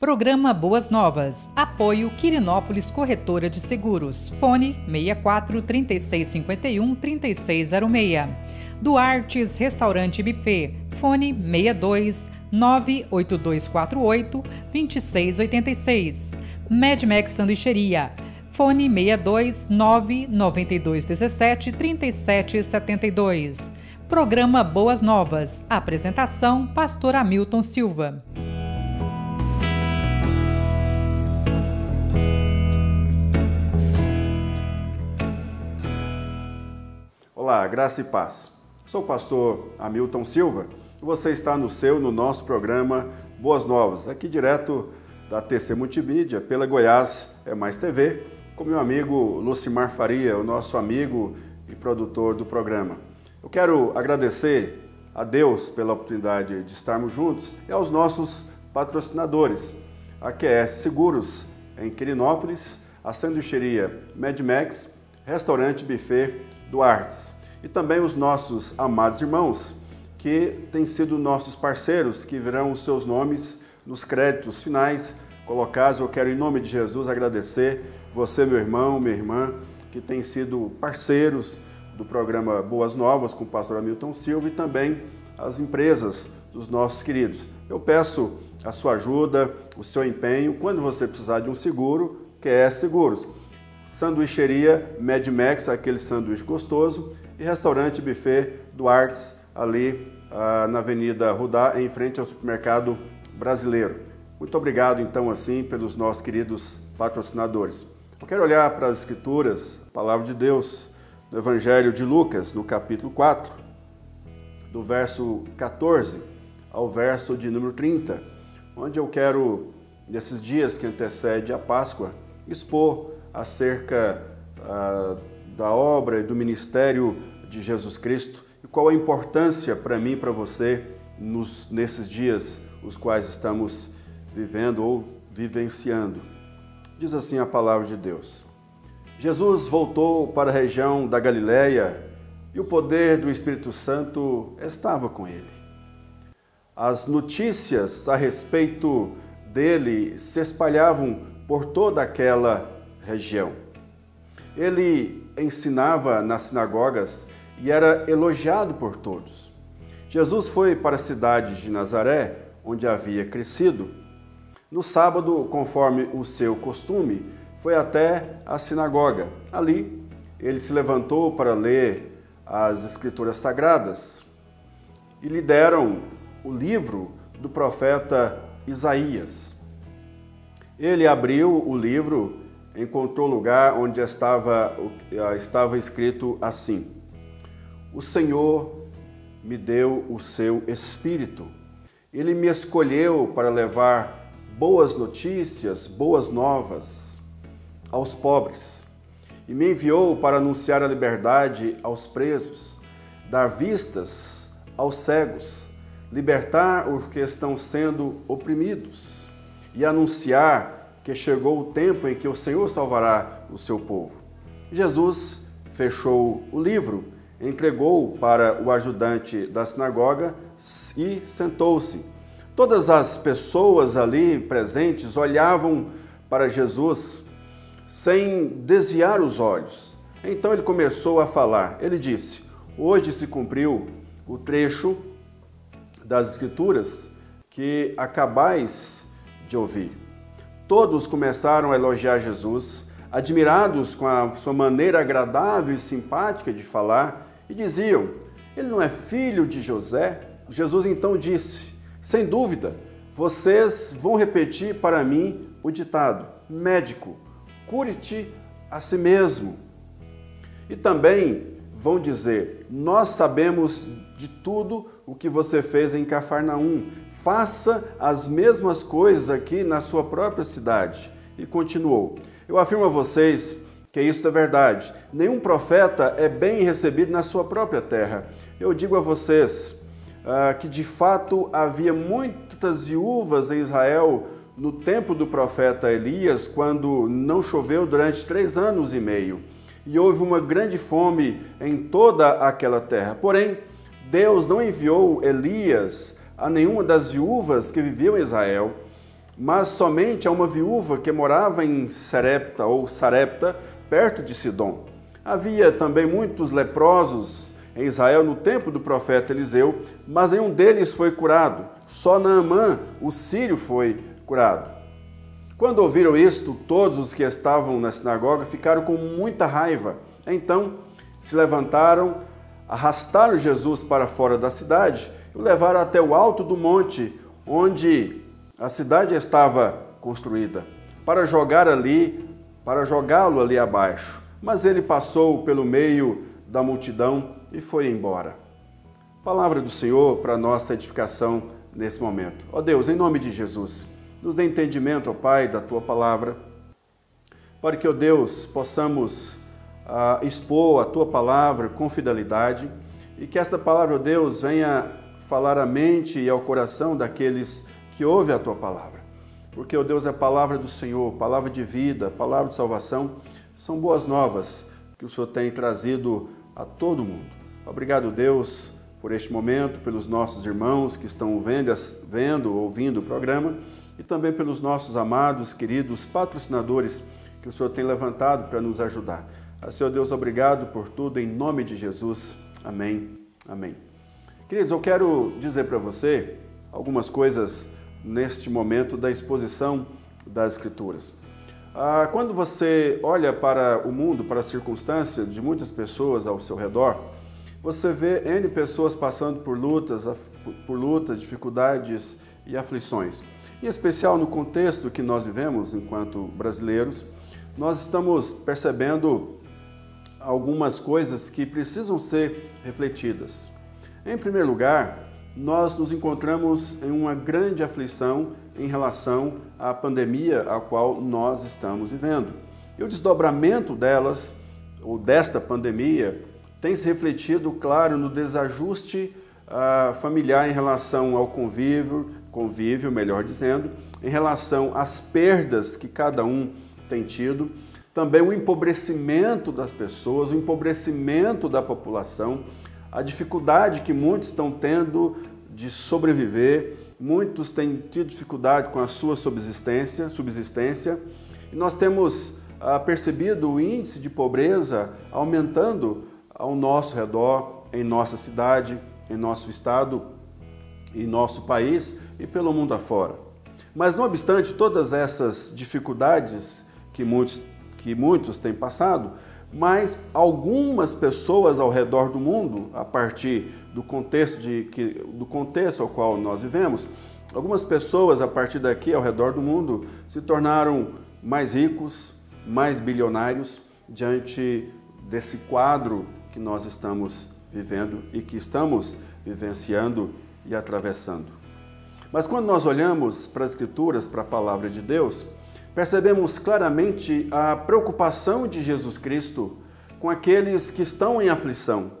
Programa Boas Novas. Apoio Quirinópolis Corretora de Seguros. Fone 64 3651 3606. Duartes Restaurante Buffet. Fone 62 98248 2686. Mad Max Sanduicheria. Fone 62 99217 3772. Programa Boas Novas. Apresentação: Pastor Hamilton Silva. Olá, graça e paz. Sou o pastor Hamilton Silva e você está no nosso programa Boas Novas, aqui direto da TC Multimídia, pela Goiás é Mais TV, com meu amigo Lucimar Faria, o nosso amigo e produtor do programa. Eu quero agradecer a Deus pela oportunidade de estarmos juntos e aos nossos patrocinadores, a QS Seguros em Quirinópolis, a Sanduicheria Mad Max, Restaurante Buffet Duartes. E também os nossos amados irmãos, que têm sido nossos parceiros, que verão os seus nomes nos créditos finais colocados. Eu quero, em nome de Jesus, agradecer você, meu irmão, minha irmã, que têm sido parceiros do programa Boas Novas com o pastor Hamilton Silva e também as empresas dos nossos queridos. Eu peço a sua ajuda, o seu empenho, quando você precisar de um seguro, QS Seguros. Sanduicheria Mad Max, aquele sanduíche gostoso, e Restaurante Buffet Duartes, ali na Avenida Rudá, em frente ao Supermercado Brasileiro. Muito obrigado, então, assim, pelos nossos queridos patrocinadores. Eu quero olhar para as Escrituras, a Palavra de Deus, no Evangelho de Lucas, no capítulo 4, do verso 14 ao verso de número 30, onde eu quero, nesses dias que antecedem a Páscoa, expor acerca da obra e do ministério de Jesus Cristo e qual a importância para mim e para você nesses dias os quais estamos vivendo ou vivenciando. Diz assim a palavra de Deus: Jesus voltou para a região da Galileia e o poder do Espírito Santo estava com ele. As notícias a respeito dele se espalhavam por toda aquela região. Ele ensinava nas sinagogas e era elogiado por todos. Jesus foi para a cidade de Nazaré, onde havia crescido. No sábado, conforme o seu costume, foi até a sinagoga. Ali, ele se levantou para ler as Escrituras Sagradas e lhe deram o livro do profeta Isaías. Ele abriu o livro, encontrou o lugar onde estava escrito assim: O Senhor me deu o seu Espírito. Ele me escolheu para levar boas notícias, boas novas aos pobres. E me enviou para anunciar a liberdade aos presos, dar vistas aos cegos, libertar os que estão sendo oprimidos e anunciar que chegou o tempo em que o Senhor salvará o seu povo. Jesus fechou o livro, entregou para o ajudante da sinagoga e sentou-se. Todas as pessoas ali presentes olhavam para Jesus sem desviar os olhos. Então ele começou a falar. Ele disse: hoje se cumpriu o trecho das Escrituras que acabais de ouvir. Todos começaram a elogiar Jesus, admirados com a sua maneira agradável e simpática de falar, e diziam: ele não é filho de José? Jesus então disse: sem dúvida, vocês vão repetir para mim o ditado: médico, cure-te a si mesmo. E também vão dizer: nós sabemos de tudo o que você fez em Cafarnaum. Faça as mesmas coisas aqui na sua própria cidade. E continuou: eu afirmo a vocês que isso é verdade. Nenhum profeta é bem recebido na sua própria terra. Eu digo a vocês que de fato havia muitas viúvas em Israel no tempo do profeta Elias, quando não choveu durante 3 anos e meio. E houve uma grande fome em toda aquela terra. Porém, Deus não enviou Elias a nenhuma das viúvas que viviam em Israel, mas somente a uma viúva que morava em Sarepta ou Sarepta, perto de Sidom. Havia também muitos leprosos em Israel no tempo do profeta Eliseu, mas nenhum deles foi curado. Só Naamã, o sírio, foi curado. Quando ouviram isto, todos os que estavam na sinagoga ficaram com muita raiva. Então se levantaram, arrastaram Jesus para fora da cidade e o levaram até o alto do monte, onde a cidade estava construída, para jogá-lo ali abaixo. Mas ele passou pelo meio da multidão e foi embora. Palavra do Senhor para nossa edificação nesse momento. Ó Deus, em nome de Jesus, nos dê entendimento, ó Pai, da Tua palavra, para que, ó Deus, possamos expor a Tua palavra com fidelidade e que esta palavra, ó Deus, venha falar à mente e ao coração daqueles que ouvem a Tua palavra. Porque, ó Deus, é a palavra do Senhor, palavra de vida, palavra de salvação, são boas novas que o Senhor tem trazido a todo mundo. Obrigado, Deus, por este momento, pelos nossos irmãos que estão ouvindo o programa e também pelos nossos amados, queridos patrocinadores que o Senhor tem levantado para nos ajudar. Senhor Deus, obrigado por tudo, em nome de Jesus. Amém. Amém. Queridos, eu quero dizer para você algumas coisas neste momento da exposição das Escrituras. Quando você olha para o mundo, para a circunstância de muitas pessoas ao seu redor, você vê N pessoas passando por lutas, dificuldades e aflições. Em especial no contexto que nós vivemos enquanto brasileiros, nós estamos percebendo algumas coisas que precisam ser refletidas. Em primeiro lugar, nós nos encontramos em uma grande aflição em relação à pandemia a qual nós estamos vivendo. E o desdobramento desta pandemia, tem se refletido, claro, no desajuste familiar em relação ao convívio, melhor dizendo, em relação às perdas que cada um tem tido, também o empobrecimento das pessoas, o empobrecimento da população, a dificuldade que muitos estão tendo de sobreviver, muitos têm tido dificuldade com a sua subsistência, e nós temos percebido o índice de pobreza aumentando ao nosso redor, em nossa cidade, em nosso estado, em nosso país e pelo mundo afora. Mas, não obstante todas essas dificuldades que muitos têm passado, mas algumas pessoas ao redor do mundo, a partir do contexto ao qual nós vivemos, algumas pessoas a partir daqui ao redor do mundo se tornaram mais ricos, mais bilionários diante desse quadro que nós estamos vivendo e que estamos vivenciando e atravessando. Mas quando nós olhamos para as Escrituras, para a Palavra de Deus, percebemos claramente a preocupação de Jesus Cristo com aqueles que estão em aflição,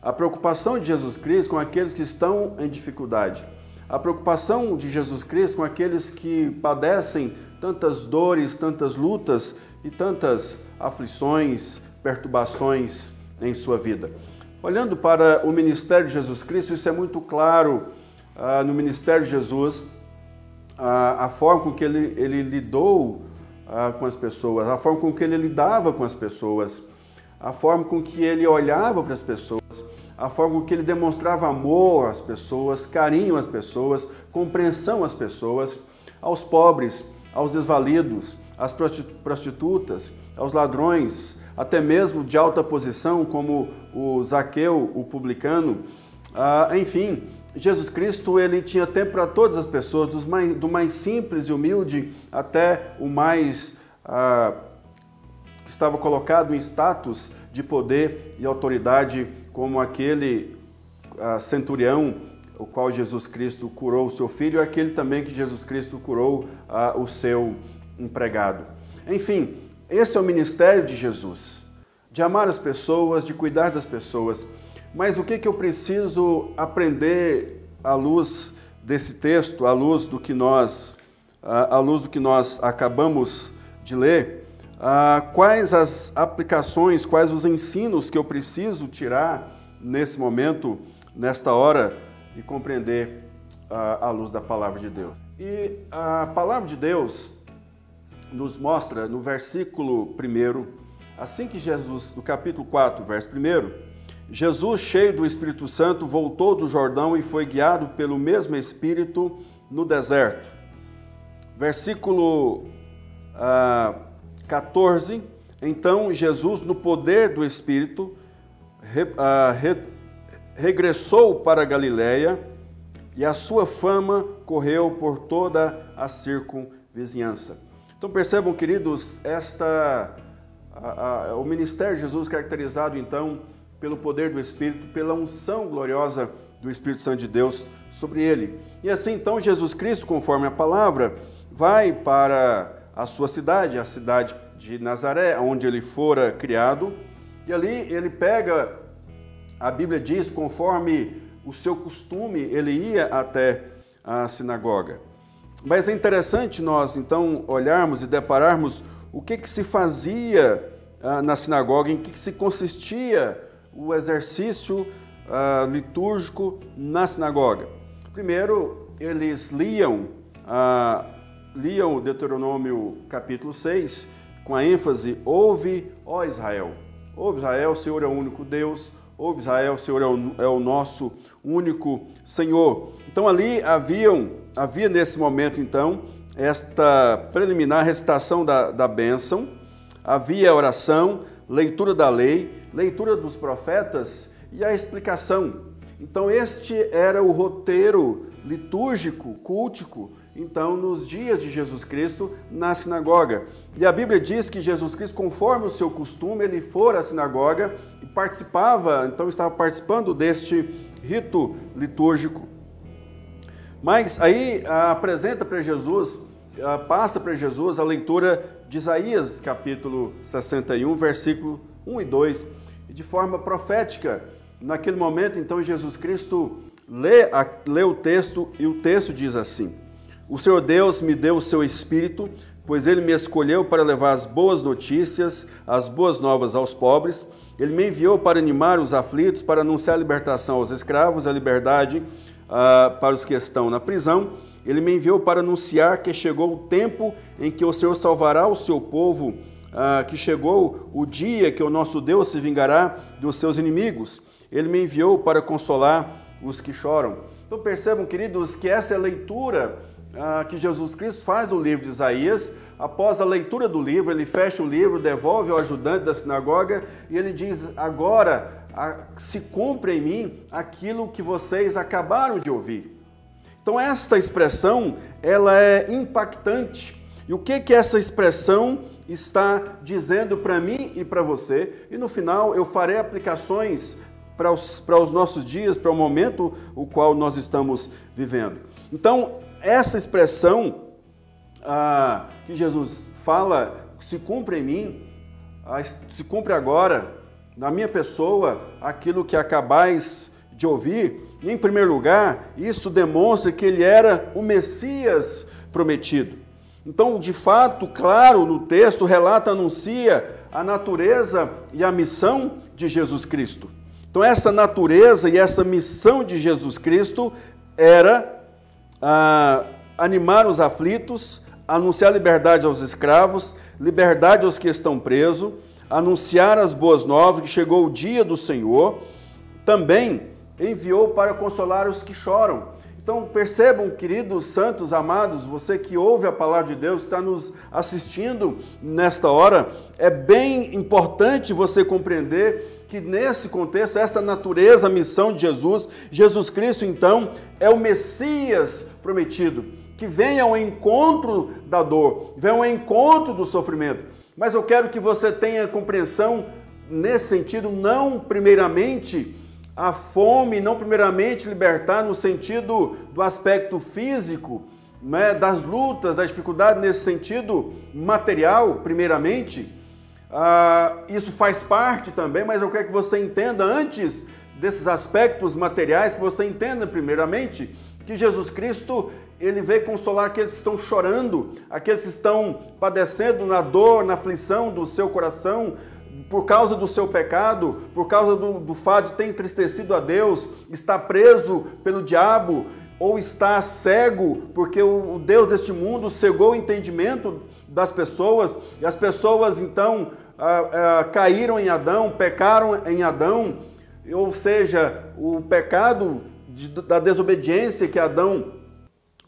a preocupação de Jesus Cristo com aqueles que estão em dificuldade, a preocupação de Jesus Cristo com aqueles que padecem tantas dores, tantas lutas e tantas aflições, perturbações em sua vida. Olhando para o ministério de Jesus Cristo, isso é muito claro no ministério de Jesus, a forma com que ele lidou com as pessoas, a forma com que ele lidava com as pessoas, a forma com que ele olhava para as pessoas, a forma com que ele demonstrava amor às pessoas, carinho às pessoas, compreensão às pessoas, aos pobres, aos desvalidos, às prostitutas, aos ladrões, até mesmo de alta posição, como o Zaqueu, o publicano. Enfim, Jesus Cristo, ele tinha tempo para todas as pessoas, do mais simples e humilde até o mais que estava colocado em status de poder e autoridade, como aquele centurião, o qual Jesus Cristo curou o seu filho, e aquele também que Jesus Cristo curou o seu empregado. Enfim, esse é o ministério de Jesus, de amar as pessoas, de cuidar das pessoas. Mas o que eu preciso aprender à luz desse texto, à luz do que nós acabamos de ler? Quais as aplicações, quais os ensinos que eu preciso tirar nesse momento, nesta hora, e compreender à luz da palavra de Deus? E a palavra de Deus nos mostra no versículo 1, assim que Jesus, no capítulo 4, verso 1, Jesus, cheio do Espírito Santo, voltou do Jordão e foi guiado pelo mesmo Espírito no deserto. Versículo 14, então Jesus, no poder do Espírito, regressou para a Galiléia e a sua fama correu por toda a circunvizinhança. Então percebam, queridos, o ministério de Jesus caracterizado então pelo poder do Espírito, pela unção gloriosa do Espírito Santo de Deus sobre ele. E assim então Jesus Cristo, conforme a palavra, vai para a sua cidade, a cidade de Nazaré, onde ele fora criado, e ali ele pega, a Bíblia diz, conforme o seu costume, ele ia até a sinagoga. Mas é interessante nós, então, olharmos e depararmos o que se fazia na sinagoga, em que se consistia o exercício litúrgico na sinagoga. Primeiro, eles liam o Deuteronômio capítulo 6, com a ênfase, ouve, ó Israel. Ouve, Israel, o Senhor é o único Deus. Ouve, Israel, o Senhor é o nosso único Senhor. Então ali havia nesse momento então esta preliminar recitação da bênção, havia oração, leitura da lei, leitura dos profetas e a explicação. Então este era o roteiro litúrgico, cultico, então nos dias de Jesus Cristo na sinagoga. E a Bíblia diz que Jesus Cristo, conforme o seu costume, ele fora à sinagoga e participava, então estava participando deste rito litúrgico. Mas aí apresenta para Jesus, passa para Jesus a leitura de Isaías, capítulo 61, versículo 1 e 2, e de forma profética. Naquele momento, então, Jesus Cristo lê o texto, e o texto diz assim: o Senhor Deus me deu o seu Espírito, pois Ele me escolheu para levar as boas notícias, as boas novas aos pobres. Ele me enviou para animar os aflitos, para anunciar a libertação aos escravos, a liberdade para os que estão na prisão. Ele me enviou para anunciar que chegou o tempo em que o Senhor salvará o seu povo, que chegou o dia que o nosso Deus se vingará dos seus inimigos. Ele me enviou para consolar os que choram. Então percebam, queridos, que essa é a leitura que Jesus Cristo faz do livro de Isaías. Após a leitura do livro, ele fecha o livro, devolve ao ajudante da sinagoga e ele diz: agora se cumpre em mim aquilo que vocês acabaram de ouvir. Então esta expressão, ela é impactante. E o que essa expressão está dizendo para mim e para você? E no final eu farei aplicações para os nossos dias, para o momento o qual nós estamos vivendo. Então, essa expressão que Jesus fala, se cumpre em mim, se cumpre agora, na minha pessoa, aquilo que acabais de ouvir. E, em primeiro lugar, isso demonstra que ele era o Messias prometido. Então, de fato, claro, no texto, o relato anuncia a natureza e a missão de Jesus Cristo. Então, essa natureza e essa missão de Jesus Cristo era animar os aflitos, anunciar liberdade aos escravos, liberdade aos que estão presos, anunciar as boas novas, que chegou o dia do Senhor. Também enviou para consolar os que choram. Então percebam, queridos santos amados, você que ouve a palavra de Deus, está nos assistindo nesta hora, é bem importante você compreender que nesse contexto, essa natureza, a missão de Jesus, Jesus Cristo então é o Messias prometido, que vem ao encontro da dor, vem ao encontro do sofrimento. Mas eu quero que você tenha compreensão nesse sentido, não primeiramente a fome, não primeiramente libertar no sentido do aspecto físico, né, das lutas, das dificuldades nesse sentido material, primeiramente. Isso faz parte também, mas eu quero que você entenda antes desses aspectos materiais, que você entenda primeiramente que Jesus Cristo, ele veio consolar aqueles que estão chorando, aqueles que estão padecendo na dor, na aflição do seu coração, por causa do seu pecado, por causa do fato de ter entristecido a Deus, está preso pelo diabo, ou está cego, porque o Deus deste mundo cegou o entendimento das pessoas, e as pessoas então caíram em Adão, pecaram em Adão, ou seja, o pecado da desobediência que Adão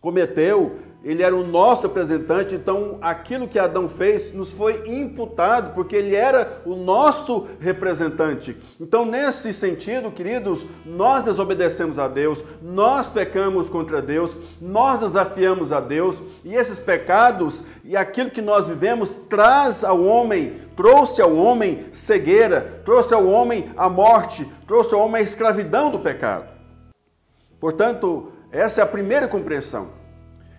cometeu, ele era o nosso representante, então aquilo que Adão fez nos foi imputado, porque ele era o nosso representante. Então, nesse sentido, queridos, nós desobedecemos a Deus, nós pecamos contra Deus, nós desafiamos a Deus, e esses pecados e aquilo que nós vivemos trouxe ao homem cegueira, trouxe ao homem a morte, trouxe ao homem a escravidão do pecado. Portanto, essa é a primeira compreensão.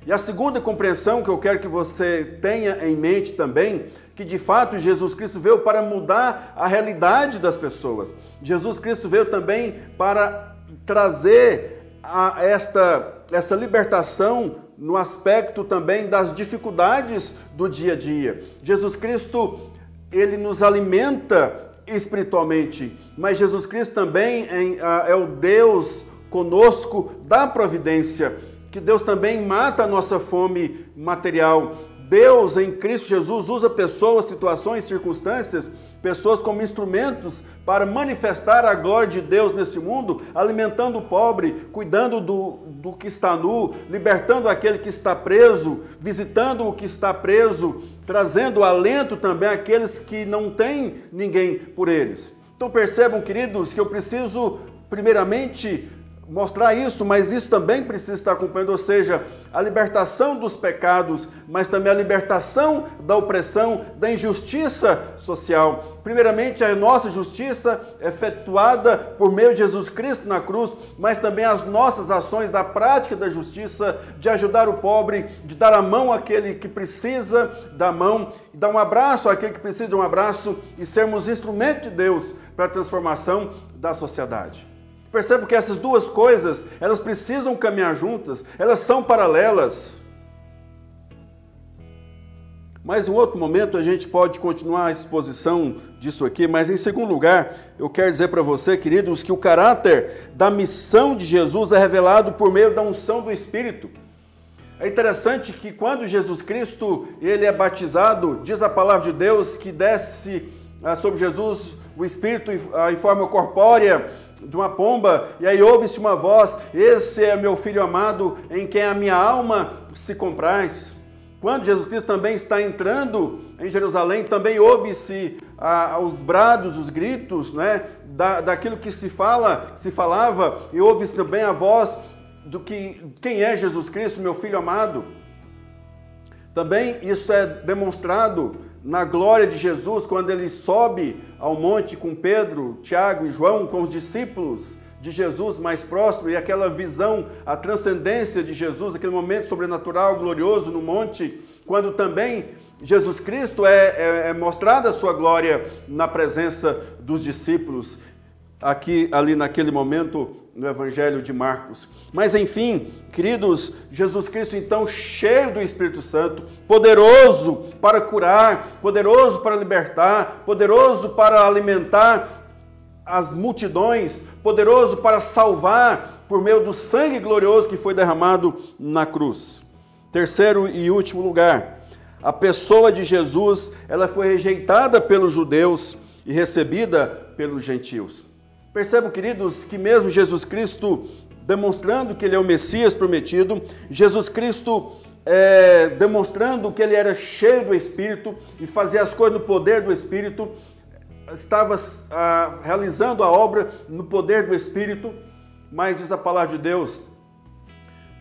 E a segunda compreensão que eu quero que você tenha em mente também, que de fato Jesus Cristo veio para mudar a realidade das pessoas. Jesus Cristo veio também para trazer essa libertação no aspecto também das dificuldades do dia a dia. Jesus Cristo, ele nos alimenta espiritualmente, mas Jesus Cristo também é o Deus conosco da providência, que Deus também mata a nossa fome material. Deus, em Cristo Jesus, usa pessoas, situações, circunstâncias, pessoas como instrumentos para manifestar a glória de Deus nesse mundo, alimentando o pobre, cuidando do que está nu, libertando aquele que está preso, visitando o que está preso, trazendo alento também àqueles que não têm ninguém por eles. Então percebam, queridos, que eu preciso, primeiramente, mostrar isso, mas isso também precisa estar acompanhando, ou seja, a libertação dos pecados, mas também a libertação da opressão, da injustiça social. Primeiramente, a nossa justiça efetuada por meio de Jesus Cristo na cruz, mas também as nossas ações da prática da justiça, de ajudar o pobre, de dar a mão àquele que precisa da mão, dar um abraço àquele que precisa de um abraço e sermos instrumento de Deus para a transformação da sociedade. Percebo que essas duas coisas, elas precisam caminhar juntas, elas são paralelas. Mas em outro momento a gente pode continuar a exposição disso aqui, mas em segundo lugar, eu quero dizer para você, queridos, que o caráter da missão de Jesus é revelado por meio da unção do Espírito. É interessante que quando Jesus Cristo ele é batizado, diz a palavra de Deus que desce sobre Jesus o Espírito em forma corpórea, de uma pomba, e aí ouve-se uma voz: esse é meu Filho amado, em quem a minha alma se compraz. Quando Jesus Cristo também está entrando em Jerusalém, também ouve-se os brados, os gritos, né, daquilo que se falava, e ouve-se também a voz do que quem é Jesus Cristo, meu Filho amado. Também isso é demonstrado na glória de Jesus, quando ele sobe ao monte com Pedro, Tiago e João, com os discípulos de Jesus mais próximos, e aquela visão, a transcendência de Jesus, aquele momento sobrenatural, glorioso no monte, quando também Jesus Cristo é mostrada a sua glória na presença dos discípulos, ali naquele momento no Evangelho de Marcos. Mas enfim, queridos, Jesus Cristo então cheio do Espírito Santo, poderoso para curar, poderoso para libertar, poderoso para alimentar as multidões, poderoso para salvar por meio do sangue glorioso que foi derramado na cruz. Terceiro e último lugar, a pessoa de Jesus, ela foi rejeitada pelos judeus e recebida pelos gentios. Percebam, queridos, que mesmo Jesus Cristo demonstrando que ele é o Messias prometido, Jesus Cristo demonstrando que ele era cheio do Espírito e fazia as coisas no poder do Espírito, estava realizando a obra no poder do Espírito, mas diz a palavra de Deus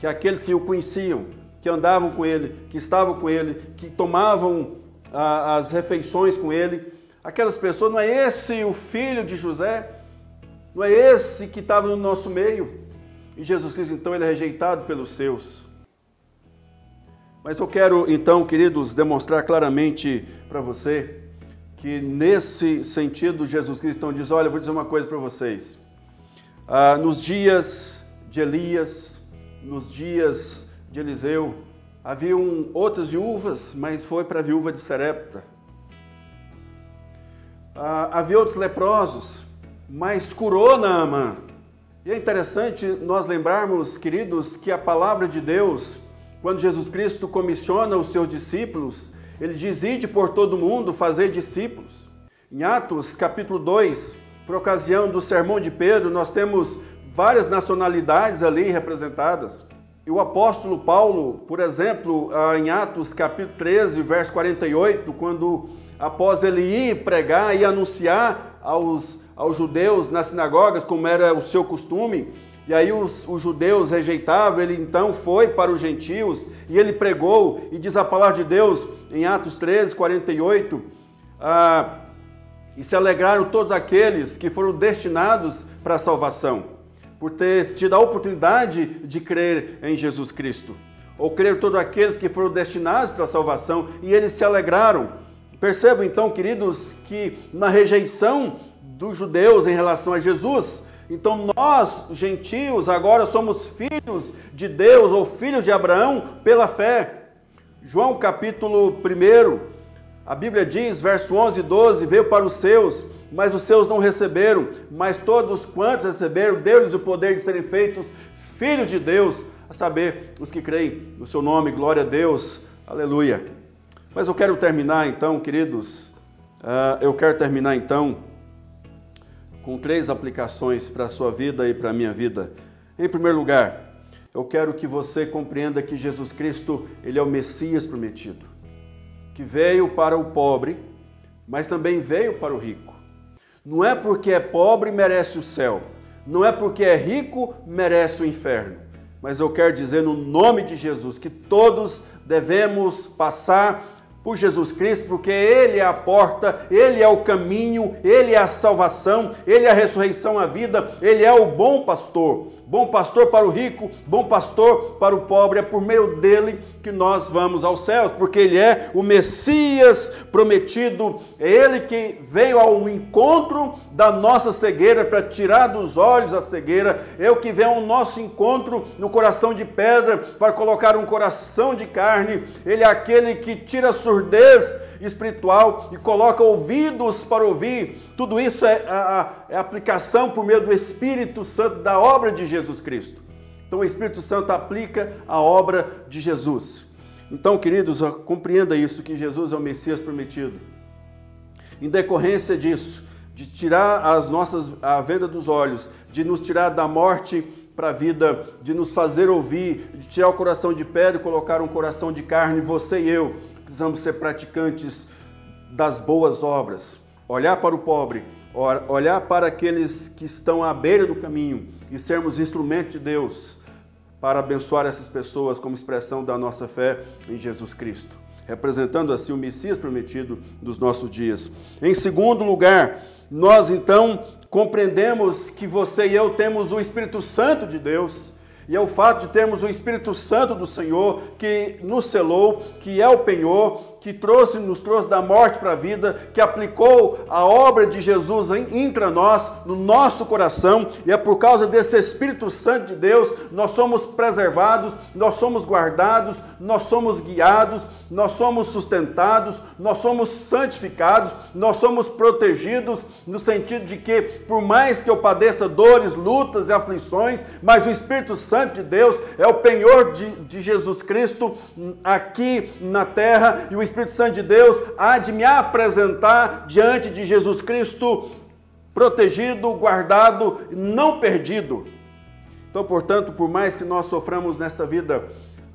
que aqueles que o conheciam, que andavam com ele, que estavam com ele, que tomavam as refeições com ele, aquelas pessoas: não é esse o filho de José? Não é esse que estava no nosso meio? E Jesus Cristo, então, ele é rejeitado pelos seus. Mas eu quero, então, queridos, demonstrar claramente para você que, nesse sentido, Jesus Cristo então diz: olha, eu vou dizer uma coisa para vocês. Nos dias de Elias, nos dias de Eliseu, haviam outras viúvas, mas foi para a viúva de Sarepta. Havia outros leprosos, mas curou Naamã. E é interessante nós lembrarmos, queridos, que a palavra de Deus, quando Jesus Cristo comissiona os seus discípulos, ele diz: ide por todo mundo, fazer discípulos. Em Atos capítulo 2, por ocasião do sermão de Pedro, nós temos várias nacionalidades ali representadas. E o apóstolo Paulo, por exemplo, em Atos capítulo 13, verso 48, quando após ele ir pregar e anunciar aos judeus nas sinagogas, como era o seu costume, e aí os judeus rejeitavam, ele então foi para os gentios e ele pregou, e diz a palavra de Deus em Atos 13, 48, e se alegraram todos aqueles que foram destinados para a salvação, por ter tido a oportunidade de crer em Jesus Cristo, ou crer todos aqueles que foram destinados para a salvação, e eles se alegraram. Percebam então, queridos, que na rejeição dos judeus em relação a Jesus, então nós, gentios, agora somos filhos de Deus ou filhos de Abraão pela fé. João capítulo 1, a Bíblia diz, verso 11 e 12, veio para os seus, mas os seus não receberam, mas todos quantos receberam, deu-lhes o poder de serem feitos filhos de Deus, a saber, os que creem no seu nome, glória a Deus, aleluia. Mas eu quero terminar então, queridos, com 3 aplicações para a sua vida e para a minha vida. Em primeiro lugar, eu quero que você compreenda que Jesus Cristo, ele é o Messias prometido, que veio para o pobre, mas também veio para o rico. Não é porque é pobre merece o céu, não é porque é rico merece o inferno, mas eu quero dizer no nome de Jesus que todos devemos passar por Jesus Cristo, porque Ele é a porta, Ele é o caminho, Ele é a salvação, Ele é a ressurreição, a vida, Ele é o bom pastor para o rico, bom pastor para o pobre. É por meio dele que nós vamos aos céus, porque Ele é o Messias prometido, é Ele que veio ao encontro da nossa cegueira, para tirar dos olhos a cegueira, é o que vem ao nosso encontro no coração de pedra, para colocar um coração de carne. Ele é aquele que tira a surdez espiritual e coloca ouvidos para ouvir. Tudo isso é aplicação por meio do Espírito Santo, da obra de Jesus Cristo. Então o Espírito Santo aplica a obra de Jesus. Então, queridos, compreenda isso, que Jesus é o Messias prometido. Em decorrência disso, de tirar a venda dos olhos, de nos tirar da morte para a vida, de nos fazer ouvir, de tirar o coração de pedra e colocar um coração de carne, você e eu precisamos ser praticantes das boas obras, olhar para o pobre, olhar para aqueles que estão à beira do caminho e sermos instrumentos de Deus para abençoar essas pessoas como expressão da nossa fé em Jesus Cristo, representando assim o Messias prometido dos nossos dias. Em segundo lugar, nós então compreendemos que você e eu temos o Espírito Santo de Deus. E é o fato de termos o Espírito Santo do Senhor que nos selou, que é o penhor, que nos trouxe da morte para a vida, que aplicou a obra de Jesus entre nós, no nosso coração. E é por causa desse Espírito Santo de Deus, nós somos preservados, nós somos guardados, nós somos guiados, nós somos sustentados, nós somos santificados, nós somos protegidos, no sentido de que, por mais que eu padeça dores, lutas e aflições, mas o Espírito Santo de Deus é o penhor de Jesus Cristo aqui na terra, e o Espírito Santo de Deus há de me apresentar diante de Jesus Cristo protegido, guardado, não perdido. Então, portanto, por mais que nós soframos nesta vida,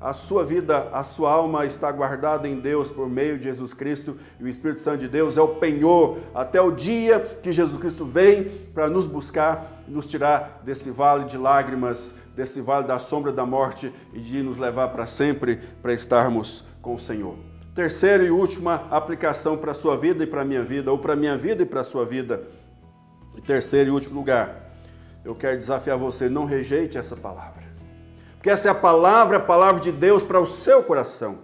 a sua alma está guardada em Deus por meio de Jesus Cristo, e o Espírito Santo de Deus é o penhor até o dia que Jesus Cristo vem para nos buscar e nos tirar desse vale de lágrimas, desse vale da sombra da morte, e de nos levar para sempre para estarmos com o Senhor. Terceira e última aplicação para a sua vida e para a minha vida, ou para a minha vida e para a sua vida. Em terceiro e último lugar, eu quero desafiar você, não rejeite essa palavra. Porque essa é a palavra de Deus para o seu coração.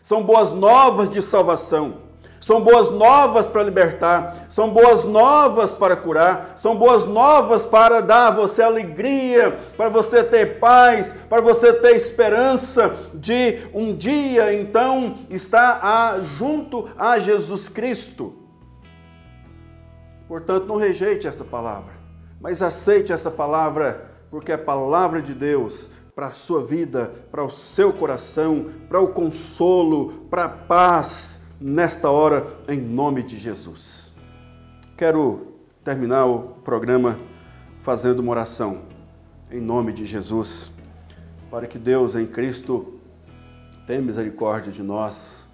São boas novas de salvação. São boas novas para libertar, são boas novas para curar, são boas novas para dar a você alegria, para você ter paz, para você ter esperança de um dia, então, estar junto a Jesus Cristo. Portanto, não rejeite essa palavra, mas aceite essa palavra porque é palavra de Deus para a sua vida, para o seu coração, para o consolo, para a paz nesta hora, em nome de Jesus. Quero terminar o programa fazendo uma oração, em nome de Jesus, para que Deus em Cristo tenha misericórdia de nós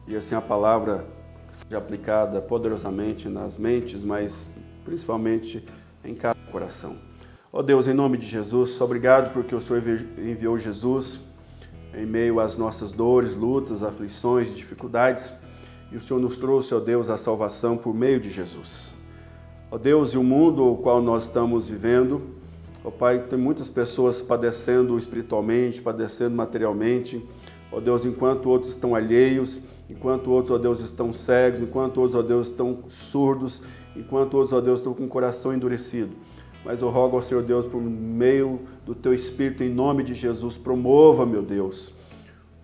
e assim a palavra seja aplicada poderosamente nas mentes, mas principalmente em cada coração. Ó Deus, em nome de Jesus, obrigado porque o Senhor enviou Jesus em meio às nossas dores, lutas, aflições, dificuldades, e o Senhor nos trouxe, ó Deus, a salvação por meio de Jesus. Ó Deus, e o mundo o qual nós estamos vivendo, ó Pai, tem muitas pessoas padecendo espiritualmente, padecendo materialmente, ó Deus, enquanto outros estão alheios, enquanto outros, ó Deus, estão cegos, enquanto outros, ó Deus, estão surdos, enquanto outros, ó Deus, estão com o coração endurecido. Mas eu rogo ao Senhor Deus, por meio do Teu Espírito, em nome de Jesus, promova, meu Deus,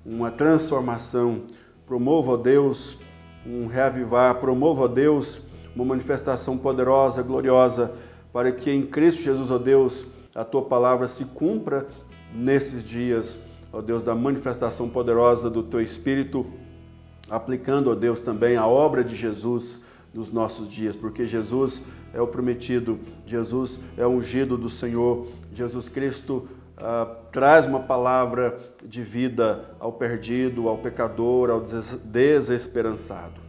uma transformação, promova, ó Deus, um reavivar, promova, ó Deus, uma manifestação poderosa, gloriosa, para que em Cristo Jesus, ó Deus, a Tua palavra se cumpra nesses dias, ó Deus, da manifestação poderosa do Teu Espírito, aplicando, ó Deus, também a obra de Jesus nos nossos dias, porque Jesus é o prometido, Jesus é o ungido do Senhor, Jesus Cristo traz uma palavra de vida ao perdido, ao pecador, ao desesperançado.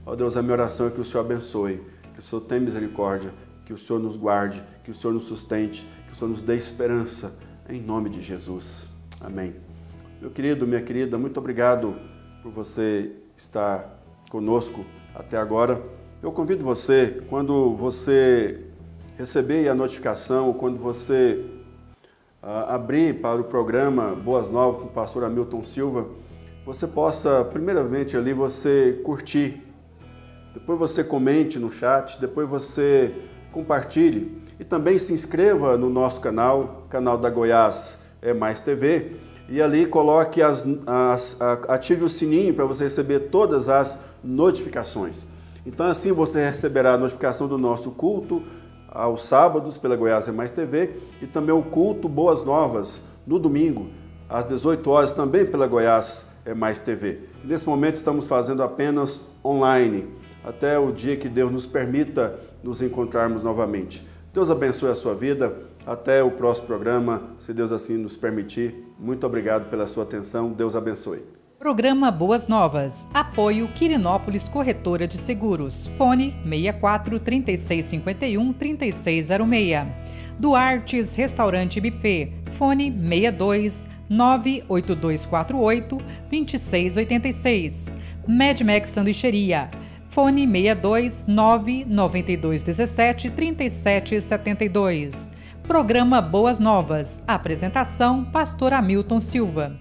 Ó Deus, a minha oração é que o Senhor abençoe, que o Senhor tenha misericórdia, que o Senhor nos guarde, que o Senhor nos sustente, que o Senhor nos dê esperança, em nome de Jesus. Amém. Meu querido, minha querida, muito obrigado por você estar conosco até agora. Eu convido você, quando você receber a notificação, quando você abrir para o programa Boas Novas com o pastor Hamilton Silva, você possa, primeiramente ali, você curtir, depois você comente no chat, depois você compartilhe e também se inscreva no nosso canal da Goiás é Mais TV, e ali coloque ative o sininho para você receber todas as notificações. Então assim você receberá a notificação do nosso culto aos sábados pela Goiás é Mais TV e também o culto Boas Novas no domingo às 18 horas também pela Goiás é Mais TV. Nesse momento estamos fazendo apenas online, até o dia que Deus nos permita nos encontrarmos novamente. Deus abençoe a sua vida. Até o próximo programa, se Deus assim nos permitir. Muito obrigado pela sua atenção. Deus abençoe. Programa Boas Novas. Apoio Quirinópolis Corretora de Seguros. Fone 64 3651 3606. Duartes Restaurante Buffet. Fone 62 98248 2686. Medmex Sanduicheria. Fone 62 99217 3772. Programa Boas Novas. Apresentação: Pastor Hamilton Silva.